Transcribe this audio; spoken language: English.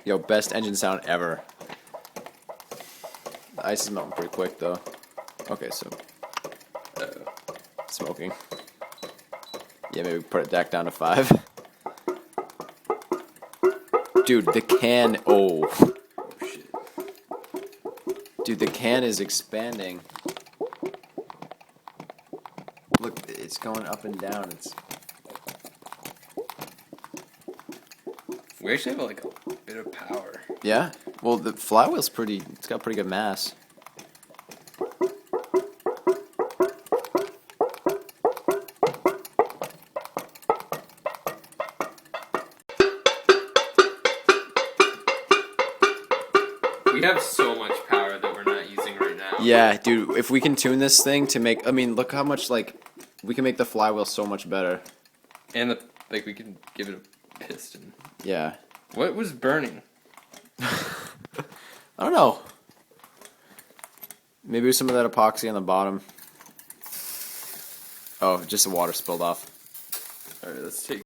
Yo, best engine sound ever. The ice is melting pretty quick, though. Okay, so... smoking. Yeah, maybe put it back down to 5. Dude, the can... Oh. Shit. Dude, the can is expanding. Look, it's going up and down. It's... We actually have like a bit of power. Yeah? Well, the flywheel's pretty... It's got pretty good mass. We have so much power that we're not using right now. Yeah, dude, if we can tune this thing to make... I mean, look how much, like... We can make the flywheel so much better. And we can give it a piston. Yeah. What was burning? I don't know. Maybe some of that epoxy on the bottom. Oh, just the water spilled off. Alright, let's take